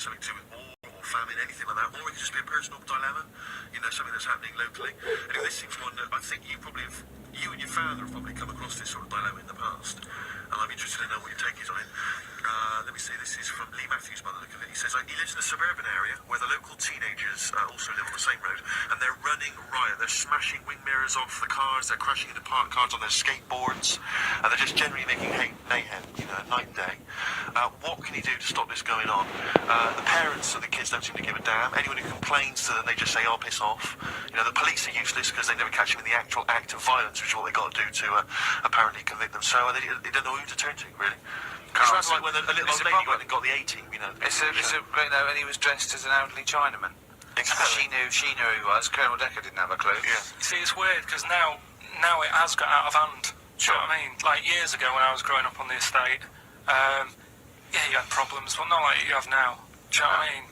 it's something to do with war or famine, anything like that, or it could just be a personal dilemma, something that's happening locally. Anyway, this seems one that I think you and your father have probably come across this sort of dilemma in the past, and I'm interested to know what your take is on it. Let me see, this is from Lee Matthews by the look of it. He says, he lives in a suburban area where the local teenagers also live on the same road, and they're running riot. They're smashing wing mirrors off the cars, they're crashing into parked cars on their skateboards, and they're just generally making mayhem, night and day. What can he do to stop this going on? The parents of the kids don't seem to give a damn. Anyone who complains to them, they just say, oh, piss off. The police are useless because they never catch them in the actual act of violence, which is what they've got to do to apparently convict them. So they don't know who to turn to, really. It's rather like when a little old lady went and got the A-team, and he was dressed as an elderly Chinaman. Exactly. She knew who he was. Colonel Decker didn't have a clue. Yeah. You see, it's weird because now it has got out of hand. Do you know what I mean? Like years ago when I was growing up on the estate, you had problems, but not like you have now. Do you know what I mean?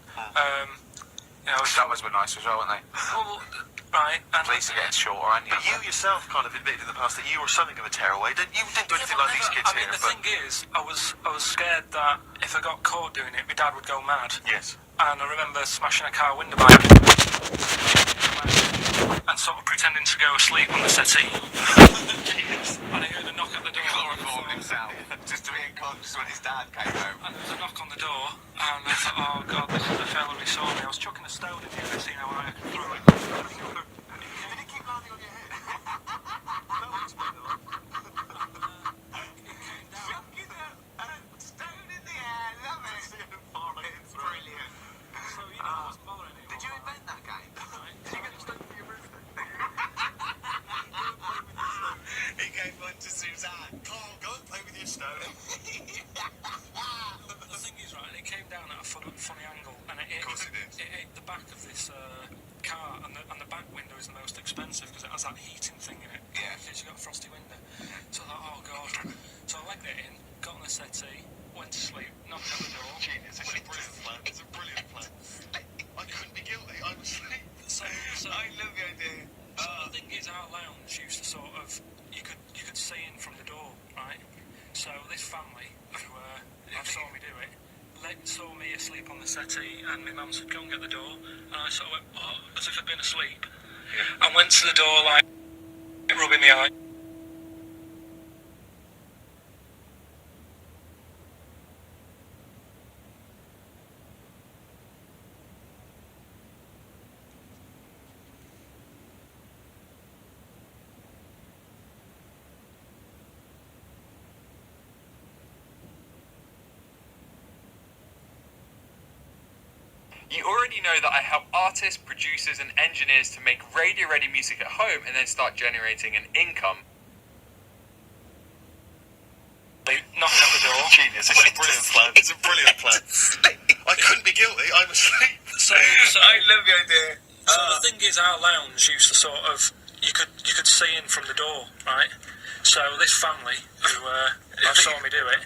That was nice as well, weren't they? Well, right. And police are getting shorter, aren't you? But you yourself kind of admitted in the past that you were something of a tearaway. You didn't do anything like these kids here. The thing is, I was scared that if I got caught doing it, my dad would go mad. Yes. And I remember smashing a car window by accident and sort of pretending to go asleep on the settee. And I heard a knock at the door. Chloroformed himself, just to be unconscious when his dad came home. And there was a knock on the door, and I thought, oh god, this is the fella who saw me. I was chucking a stone in the other scene how I threw it. Did he keep landing on your head? That would explain a lot. It came down. Chucking a stone in the air, love it. It's brilliant. So, I wasn't bothering anymore. Did you invent that game? Did you get the stone for your birthday? He gave one to Suzanne. Carl, go and play with your stone. The thing is, right, it came down at a funny angle, and it hit the back of this car, and the back window is the most expensive because it has that heating thing in it. Yeah. Because you've got a frosty window. So I thought, oh god. So I legged it in, got on the settee, went to sleep, knocked at the door. Genius, it's a brilliant plan. It's a brilliant plan. I couldn't be guilty, I was asleep. So I love the idea. So the thing is, our lounge used to sort of, you could see in from the door, right? So this family who saw me do it, saw me asleep on the settee, and my mum said, go and get the door, and I sort of went, what? As if I'd been asleep. Yeah. And went to the door, like, rubbing my eye. You already know that I help artists, producers and engineers to make radio-ready music at home and then start generating an income. Knocking at the door. Genius, it's a brilliant plan. It's a brilliant plan. I couldn't be guilty, I'm asleep. So I love the idea. So the thing is, our lounge used to sort of, you could see in from the door, right? So this family who saw me do it,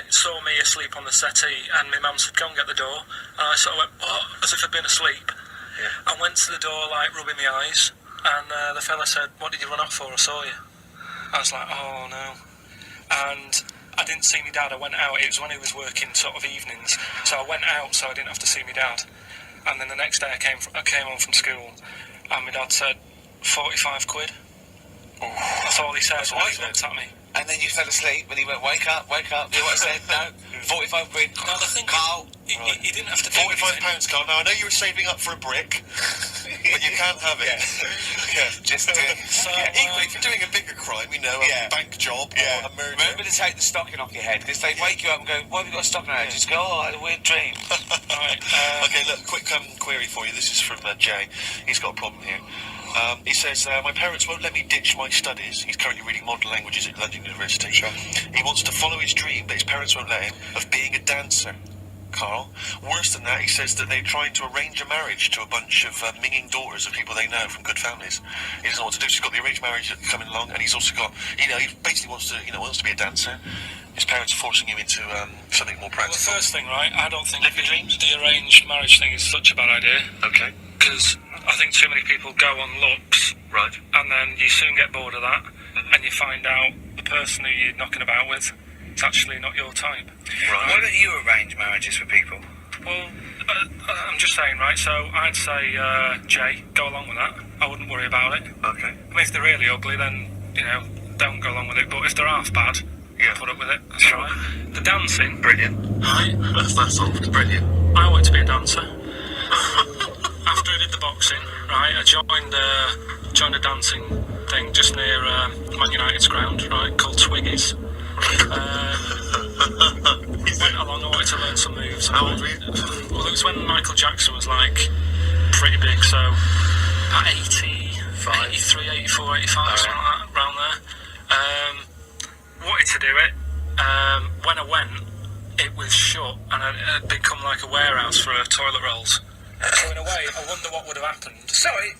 saw me asleep on the settee, and my mum said, go and get the door, and I sort of went, what? As if I'd been asleep. Yeah. I went to the door, like, rubbing my eyes, and the fella said, what did you run off for? I saw you. I was like, oh no. And I didn't see my dad. I went out. It was when he was working sort of evenings, so I went out so I didn't have to see my dad. And then the next day I came home from school, and my dad said, 45 quid. Oh. That's all he said when he looked at me. And then you fell asleep and he went, wake up. You know what I said? No, 45 quid. No, the thing Carl. He didn't have to do £45, Carl. Now, I know you were saving up for a brick, but you can't have it. Yeah. Just equally, if you're doing a bigger crime, a bank job or a murder. Remember to take the stocking off your head, because they wake you up and go, why have you got a stocking on your head? Just go, oh, I had a weird dream. Right, okay, look, quick query for you. This is from Jay. He's got a problem here. He says, my parents won't let me ditch my studies. He's currently reading modern languages at London University. Sure. He wants to follow his dream, but his parents won't let him, of being a dancer. Carl. Worse than that, he says that they're trying to arrange a marriage to a bunch of minging daughters of people they know from good families. He doesn't know what to do. So he's got the arranged marriage coming along, and he's also got, he basically wants to be a dancer. His parents are forcing him into something more practical. Well, the first thing, right, I don't think Live your dreams. The arranged marriage thing is such a bad idea. Okay. Because I think too many people go on looks. Right. And then you soon get bored of that, and you find out the person who you're knocking about with, it's actually not your type. Right. Why don't you arrange marriages for people? Well, just saying, right, so I'd say, Jay, go along with that. I wouldn't worry about it. Okay. I mean, if they're really ugly, then, you know, don't go along with it. But if they're half bad, put up with it. That's Sure. right. The dancing. Brilliant. Right. That's solved. Brilliant. I wanted to be a dancer. After I did the boxing, right, I joined a dancing thing just near Man United's ground, right, called Twiggies. Went along, I wanted to learn some moves. How old were you? Well, it was when Michael Jackson was, like, pretty big, so at 83, 84, 85, something like that, around there. Wanted to do it. When I went, it was shut, and it had become like a warehouse for toilet rolls. So in a way, I wonder what would have happened. Sorry.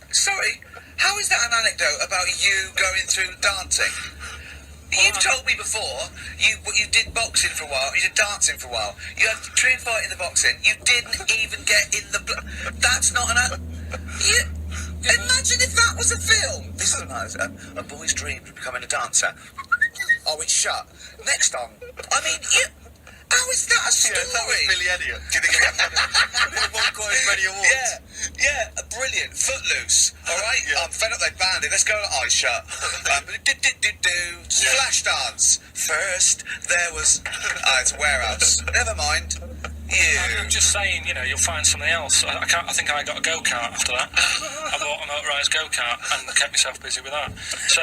How is that an anecdote about you going through dancing? You've told me before you did boxing for a while, you did dancing for a while. You had a trade fight in the boxing. You didn't even get in the. That's not an. Imagine if that was a film. This is a boy's dream of becoming a dancer. Oh, it's shut. Next on. I mean, how is that a story? Yeah, that was Billy Elliot. Do you think it won quite as many awards? Yeah, brilliant. Footloose. All right, I'm fed up. They banned it. Let's go to Eyes Shut. Splash dance. First, there was. It's a warehouse. Never mind. I'm just saying, you know, you'll find something else. I think I got a go-kart after that. I bought a motorised go-kart and kept myself busy with that. So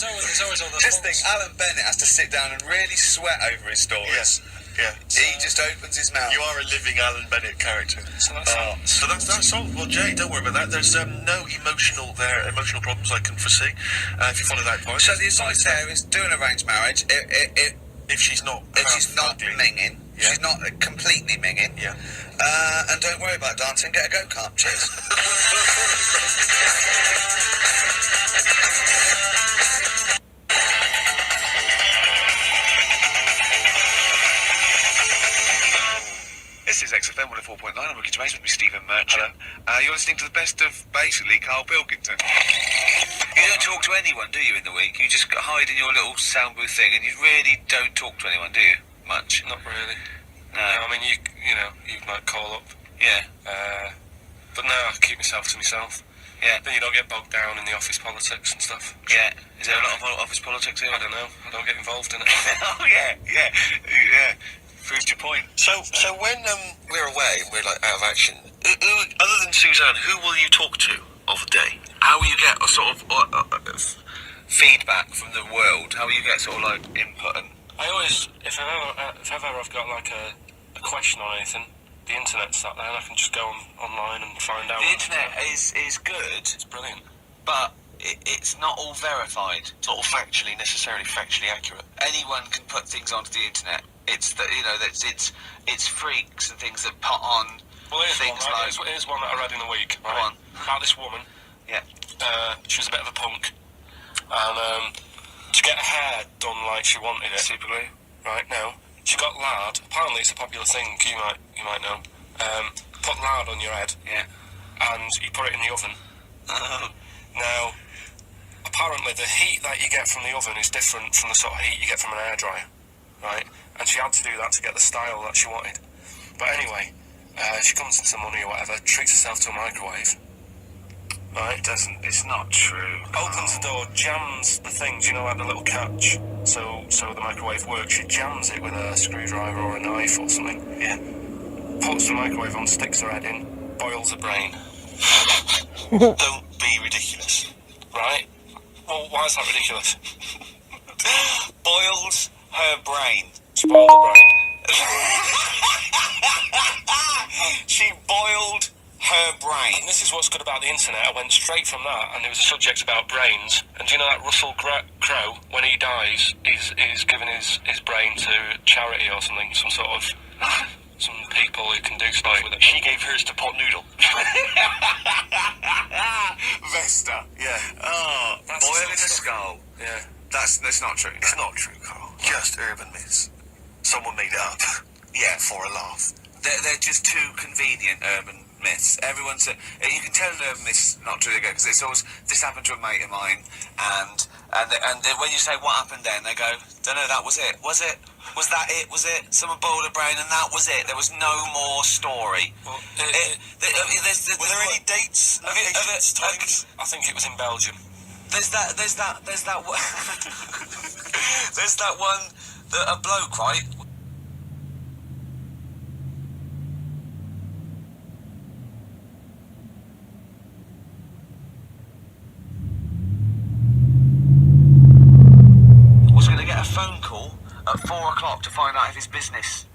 there's always other Just things. think, Alan Bennett has to sit down and really sweat over his stories. Yeah. He just opens his mouth. You are a living Alan Bennett character. So that's solved. Well, Jay, don't worry about that. There's no emotional problems I can foresee. If you follow that advice. So the advice there is do an arranged marriage. If she's not minging, she's not completely minging. Yeah. And don't worry about dancing. Get a go-kart. Cheers. This is XFM 104.9. I'm Ricky Gervais with me, Stephen Merchant. You're listening to the best of, basically, Carl Pilkington. You don't talk to anyone, do you, in the week? You just hide in your little sound booth thing, and you really don't talk to anyone, do you? Much? not really. No. I mean, you might call up. Yeah. But no, I keep myself to myself. Yeah. Then you don't get bogged down in the office politics and stuff. Yeah. Is there a lot of office politics here? I don't know. I don't get involved in it. Oh, yeah. Proves your point. So when we're away and we're like out of action, other than Suzanne, who will you talk to of the day? How will you get a sort of feedback from the world? How will you get sort of like input and... I always, if ever I've got like a question on anything, the internet's sat there and I can just go online and find out. The internet is good. It's brilliant. But it's not all verified. It's not all necessarily factually accurate. Anyone can put things onto the internet. It's that it's freaks and things that put on things like. Here's one that I read in the week. Right? Go on. About this woman. Yeah. She was a bit of a punk, and to get her hair done like she wanted it. Super glue. Right now, she got lard. Apparently, it's a popular thing. You might know. Put lard on your head. Yeah. And you put it in the oven. Oh. Now, apparently, the heat that you get from the oven is different from the sort of heat you get from an hairdryer, right? And she had to do that to get the style that she wanted. But anyway, she comes into money or whatever, treats herself to a microwave. Right? It's not true. Opens the door, jams the thing, do you know, like the little catch, so the microwave works. She jams it with a screwdriver or a knife or something. Yeah. Puts the microwave on, sticks her head in, boils her brain. Don't be ridiculous. Right? Well, why is that ridiculous? Boils her brain. She boiled her brain. She boiled her brain. And this is what's good about the internet. I went straight from that, and there was a subject about brains. And do you know that Russell Crowe, when he dies, is giving his brain to charity or something, some sort of some people who can do stuff with it. She gave hers to Pot Noodle. Vesta. Yeah. Oh, That's boiling a stuff. skull. Yeah. That's not true. It's not true, Carl. Just urban myths. Someone made it up. Yeah. For a laugh. They're just too convenient urban myths. Everyone's you can tell an urban myth's not true again because it's always this happened to a mate of mine and when you say what happened then they go don't know that was it Was that it? Was it? Someone boiled a brain and that was it? There was no more story. Well, Were there any dates, locations, times? I think it was in Belgium. There's that one. There's that one that a bloke, right? Was going to get a phone call at 4 o'clock to find out if his business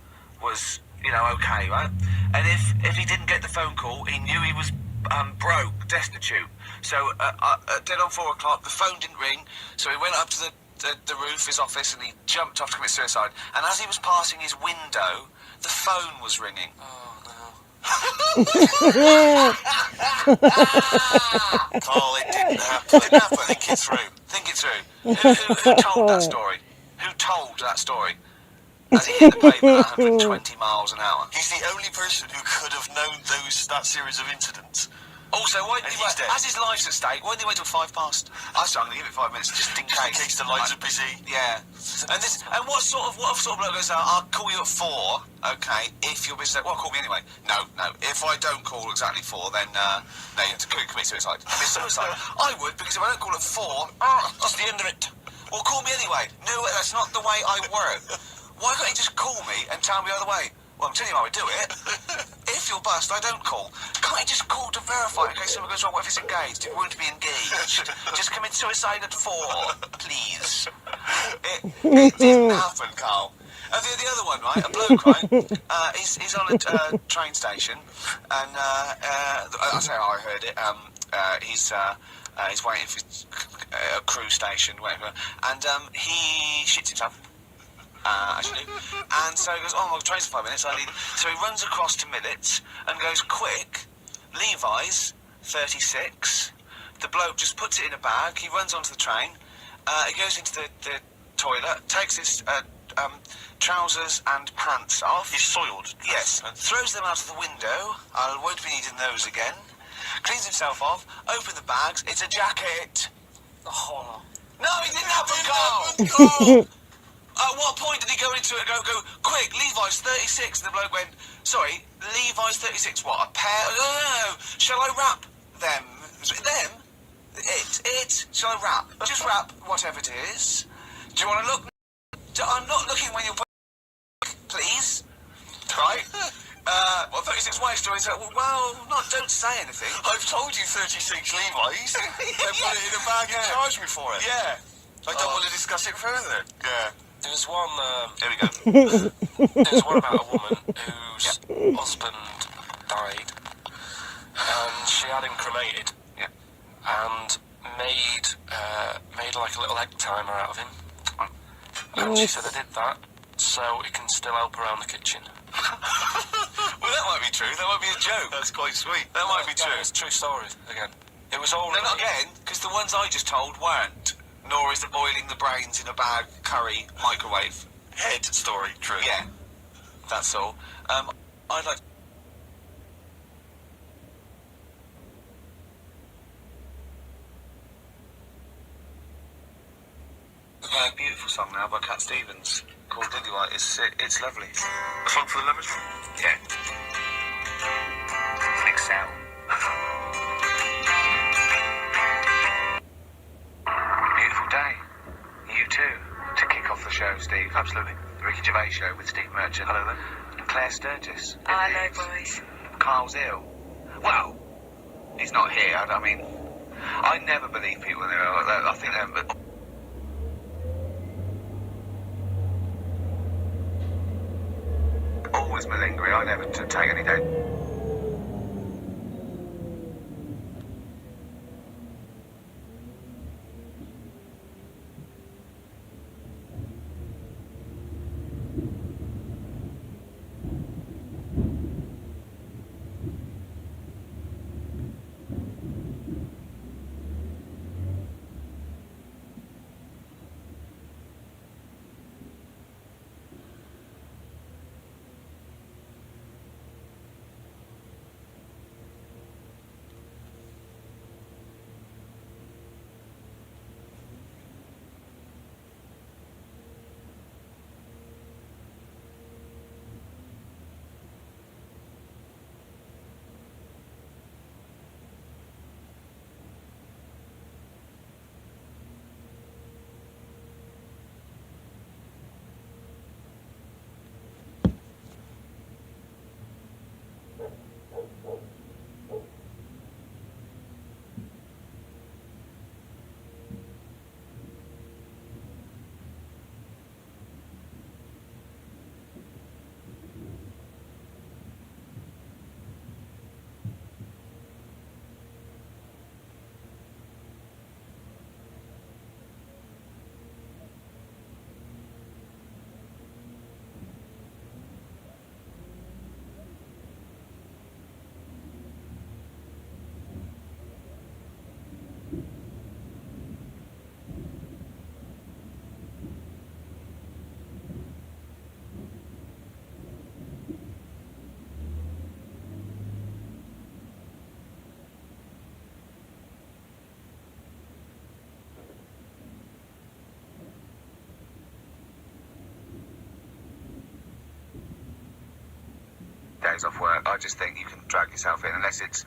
was, okay, right? And if he didn't get the phone call, he knew he was broke, destitute. So dead on 4 o'clock, the phone didn't ring, so he went up to the roof, his office, and he jumped off to commit suicide. And as he was passing his window, the phone was ringing. Oh, no. Carl, it didn't happen. It didn't happen. Think it through. Think it through. Who told that story? Who told that story? As he hit the pavement at 120 miles an hour. He's the only person who could have known that series of incidents. Also, why didn't he he's wait? dead. As his life's at stake, why didn't he wait till 5 past? I'm going to give it 5 minutes, just in Just in case. case the lines are busy. Yeah. And what sort of bloke goes out? I'll call you at 4. Okay. If you're busy, well, call me anyway. No. If I don't call exactly 4, then you have to commit suicide. Commit suicide. I would, because if I don't call at 4, that's the end of it. Well, call me anyway. No, that's not the way I work. Why can't you just call me and tell me the other way? Well, I'm telling you how I do it. If you're bust, I don't call. Can't you just call to verify in case something goes wrong? What if it's engaged? It won't be engaged. Just commit suicide at 4, please. It didn't happen, Carl. The other one, right? A bloke, right? He's on a train station, and I'll tell you how I heard it. He's waiting for a crew station, whatever, and he shits himself. Actually, and so he goes, oh, my train's in 5 minutes, so he runs across to Millets and goes, quick, Levi's 36. The bloke just puts it in a bag, he runs onto the train, he goes into the toilet, takes his trousers and pants off. He's soiled. Yes, throws them out of the window, I won't be needing those again, cleans himself off, open the bags, it's a jacket. Oh. No, it didn't happen, Carl! At what point did he go into it and go, quick, Levi's 36? And the bloke went, sorry, Levi's 36, what, a pair? No. Shall I wrap them? Them? It? Shall I wrap? Just wrap whatever it is. Do you want to look? I'm not looking when you're please. Right? 36 waist joints. Don't say anything. I've told you 36 Levi's. They put it in a bag and charged me for it. Yeah. I don't want to discuss it further. Yeah. There was one. Here we go. There was one about a woman whose husband died, and she had him cremated. Yeah. And made like a little egg timer out of him. And she said I did that so it can still help around the kitchen. Well, that might be true. That might be a joke. That's quite sweet. That might be true. It's a true story. Again, it was all. No, not again, because the ones I just told weren't. Nor is the boiling the brains in a bag curry microwave. Head story, true. Yeah, that's all. I'd like. A beautiful song now by Cat Stevens called Lily. It's lovely. A song for the lemons? Yeah. Excel. Beautiful day. You too. To kick off the show, Steve. Absolutely. The Ricky Gervais Show with Steve Merchant. Hello there. And Claire Sturgis. Hello, boys. Carl's ill. Well, he's not here. I mean, I never believe people when they're ill. I think they're... always malingering. I never take any day. days off work. I just think you can drag yourself in unless it's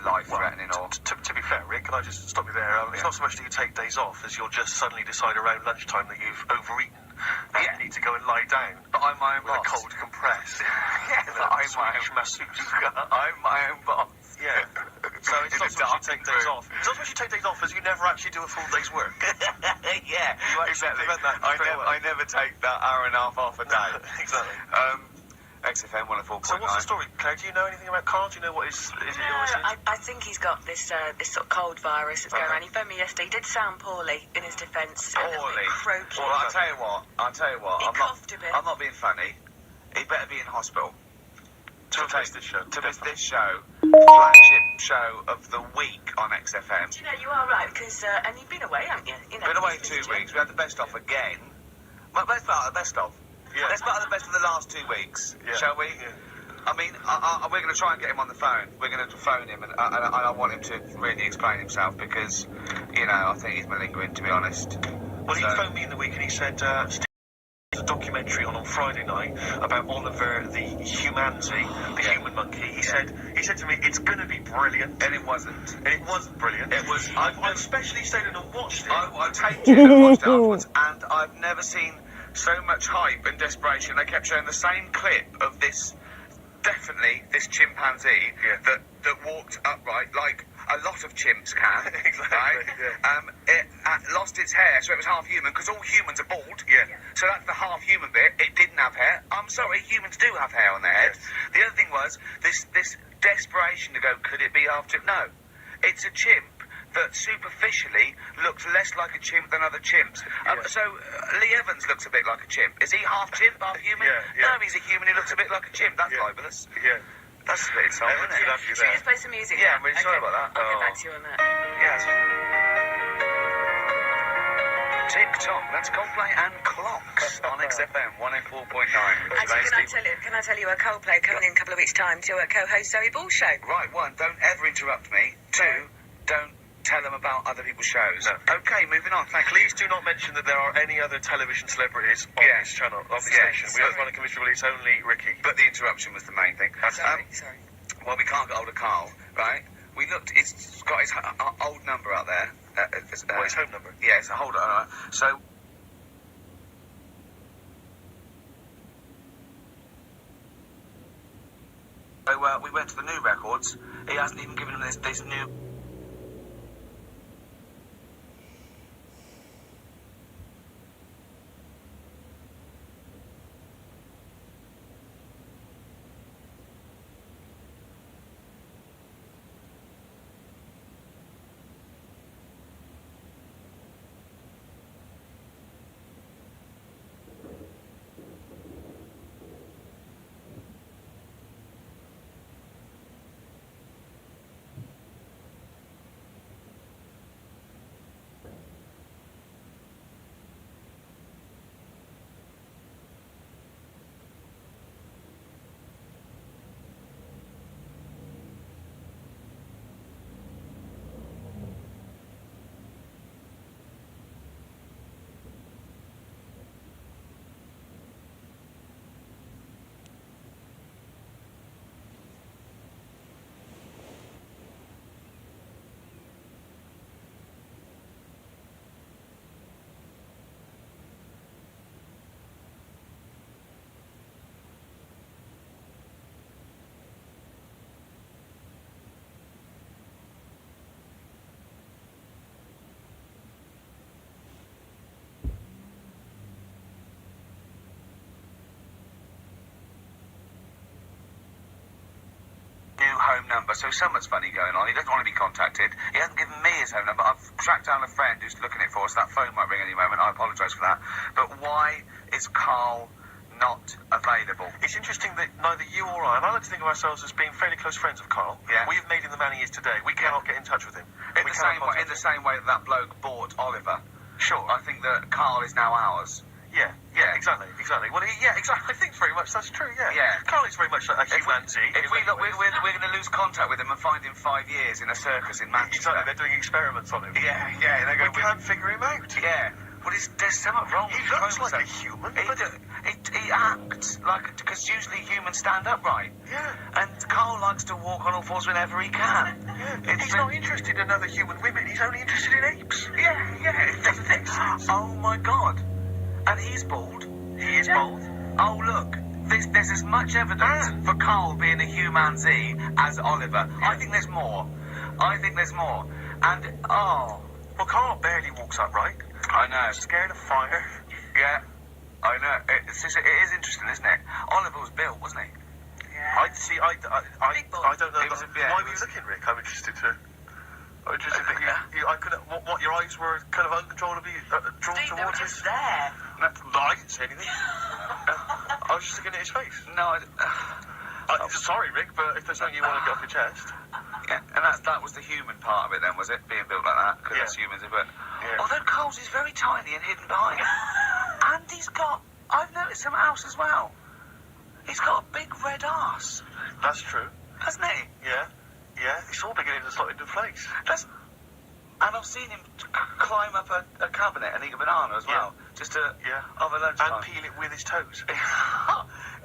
life-threatening or... To be fair, Rick, can I just stop you there? It's not so much that you take days off as you'll just suddenly decide around lunchtime that you've overeaten and you need to go and lie down. But I'm my own with boss. a cold compress. Yeah, but I'm my own masseuse. I'm my own boss. Yeah. So it's not so much you take days off. It's not so much you take days off as you never actually do a full day's work. Yeah, You actually exactly. prevent that I never take that hour and a half off a day. Exactly. XFM 104.9. So what's the story, Claire? Do you know anything about Carl? Do you know what is it? I think he's got this sort of cold virus that's going around. He phoned me yesterday. He did sound poorly in his defence. Poorly? Croaky. Well, I'll tell you what. He coughed a bit. I'm not being funny. He better be in hospital. To miss this show. To miss this show. Flagship show of the week on XFM. Do you know, you are right, because, and you've been away, haven't you? Been away 2 weeks. We had the best of again. Well, let's start at the best of. Yeah. Let's start at the best of the last 2 weeks, shall we? Yeah. I mean, we're going to try and get him on the phone. We're going to phone him, and I want him to really explain himself because, you know, I think he's malingering, to be honest. Well, he phoned me in the week and he said, Steve, there's a documentary on Friday night about Oliver the humanity, the human monkey. He said to me, it's going to be brilliant. And it wasn't. And it wasn't brilliant. It was. I especially stayed in and watched it. I taped it and watched it afterwards, and I've never seen so much hype and desperation. They kept showing the same clip of this chimpanzee that walked upright like a lot of chimps can. Exactly. Right? Yeah. It lost its hair, so it was half human, because all humans are bald. Yeah. So that's the half human bit. It didn't have hair. I'm sorry, humans do have hair on their heads. Yes. The other thing was this desperation to go, could it be half chimp? No. It's a chimp that superficially looks less like a chimp than other chimps. So Lee Evans looks a bit like a chimp. Is he half chimp, half human? Yeah. No, he's a human who looks a bit like a chimp. That's libelous. Yeah. That's a bit insulting, isn't it? Should we just play some music? Yeah, now? I'm really sorry about that. I'll get back to you on that. Yes. TikTok, that's Coldplay and Clocks on XFM 104.9. Actually, can I tell you a Coldplay coming in a couple of weeks' time to co-host Zoe Ball show? Right, one, don't ever interrupt me. Two, don't tell them about other people's shows. No. Okay, moving on. Thank you. Please do not mention that there are any other television celebrities on this channel, on this station. We don't want to commission release, only Ricky. But the interruption was the main thing. Sorry. Well, we can't get hold of Carl, right? We looked, it's got his old number out there. What, his home number? Yeah, it's a hold on. So we went to the new records. He hasn't even given him this new... home number, so something's funny going on. He doesn't want to be contacted. He hasn't given me his home number. I've tracked down a friend who's looking at it for us. That phone might ring any moment. I apologise for that. But why is Carl not available? It's interesting that neither you or I, and I like to think of ourselves as being fairly close friends of Carl. Yeah. We've made him the man he is today. We cannot get in touch with him. In the same way that bloke bought Oliver. Sure. I think that Carl is now ours. Yeah, exactly. Well, exactly. I think very much that's true, yeah. Carl is very much like a humanity. If we look, we're going to lose contact with him and find him 5 years in a circus in Manchester. Exactly, they're doing experiments on him. Yeah, we can't figure him out. Yeah. Well, there's something wrong with him. He looks like a human. He acts like, because usually humans stand upright. Yeah. And Carl likes to walk on all fours whenever he can. Yeah. He's not interested in other human women. He's only interested in apes. Yeah. Oh my God. And he's bald. He is bald. Oh look, there's as much evidence for Carl being a humanity as Oliver. I think there's more. And Well, Carl barely walks upright. I know. Scared of fire. Yeah, I know. It is interesting, isn't it? Oliver was built, wasn't he? I don't know. It was Why were you looking, Rick? I'm interested to. I'm interested that I couldn't. What your eyes were kind of uncontrollably drawn Steve, they were towards just us. there. No, I didn't say anything. I was just looking at his face. No, Sorry, Rick, but if there's something you want to get off your chest. yeah, and that was the human part of it then, was it? Being built like that, because Yeah. that's humans, but... Yeah. Although Carl's is very tiny and hidden behind. And he's got... I've noticed something else as well. He's got a big red arse, That's true. hasn't he? Yeah. It's all beginning to slot into place. And I've seen him climb up a cabinet and eat a banana as well, just to over lunchtime. And peel it with his toes.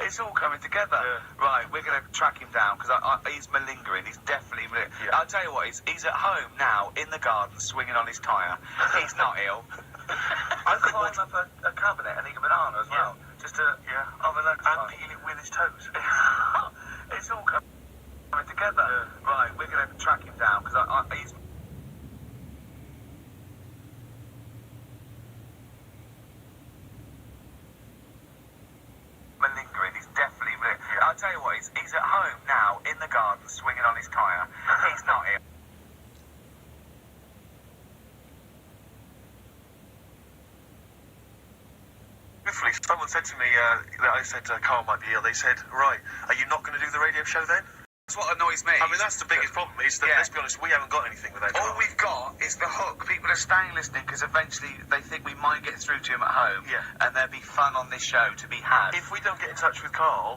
It's all coming together. Yeah. Right, we're going to track him down because he's malingering. He's definitely. Yeah. I'll tell you what, he's at home now in the garden swinging on his tyre. He's not ill. I climb up a cabinet and eat a banana as well, just to over lunchtime. And peel it with his toes. It's all coming together. Right, we're going to track him down because he's. Malingering, he's definitely. I'll tell you what, he's at home now in the garden swinging on his tyre. He's not ill. Truthfully, someone said to me that I said Carl might be ill. They said, right, are you not going to do the radio show then? That's what annoys me. I mean, that's the biggest problem, is that, let's be honest, we haven't got anything without All Carl. we've got is the hook. People are staying listening because eventually they think we might get through to him at home, and there'll be fun on this show to be had. If we don't get in touch with Carl,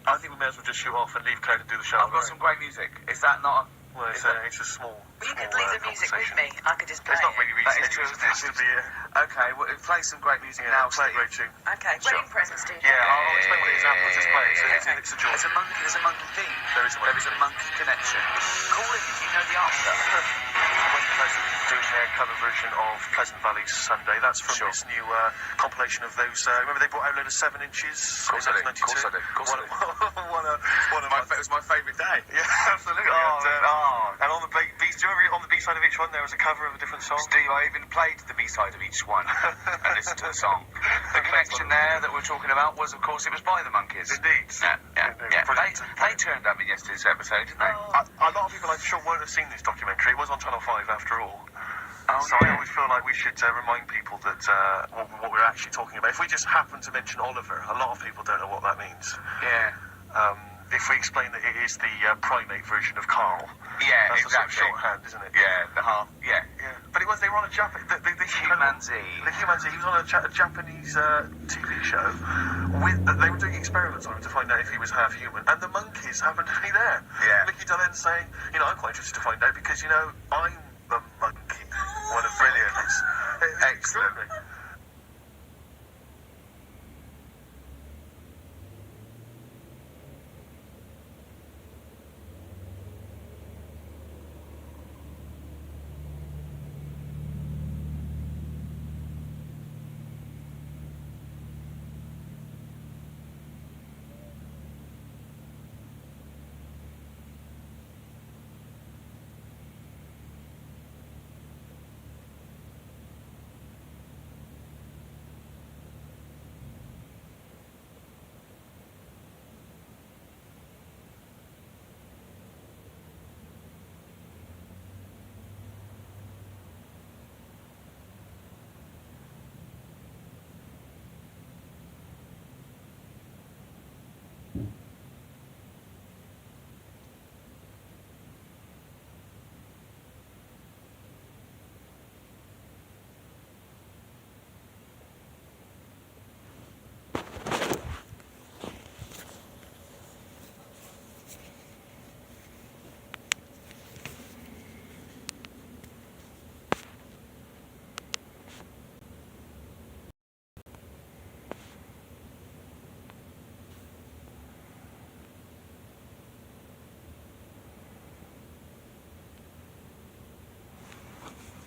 I think we may as well just shoot off and leave Claire to do the show. I've got some great music. Is that not? Well, it's a small. You could leave the music with me. I could just play It's not it. really That is reason. true, isn't it? It's to be Okay, well, play some great music now, play a Steve. great tune. Okay, wedding present, Steve. Yeah, I'll explain what it is after we just play it. It's a joy. There's a monkey theme. There is a monkey connection. Call in if you know the answer. Wedding Present doing their cover version of Pleasant Valley's Sunday. That's from this new compilation of those. Remember they brought out a load of 7 inches? Of course I did. Of course I did. One of It was my favourite day. Yeah, absolutely. And on the B-side of each one, there was a cover of a different song. Steve, I even played the B-side of each one and listened to the song. The connection there that we're talking about was, of course, it was by the Monkeys. Indeed. Yeah. They turned up in yesterday's episode, didn't they? A lot of people, I'm sure, won't have seen this documentary. It was on Channel 5 after all. So I always feel like we should remind people that what we're actually talking about. If we just happen to mention Oliver, a lot of people don't know what that means. Yeah. If we explain that it is the primate version of Carl. Yeah, that's exactly. a sort of shorthand, isn't it? Yeah. But they were on a Japanese... The Humanity. The Humanity. He was on a Japanese TV show. They were doing experiments on him to find out if he was half human. And the monkeys happened to be there. Yeah. Mickey Dillon saying, I'm quite interested to find out because, I'm the monkey. One of Brilliant. Excellent.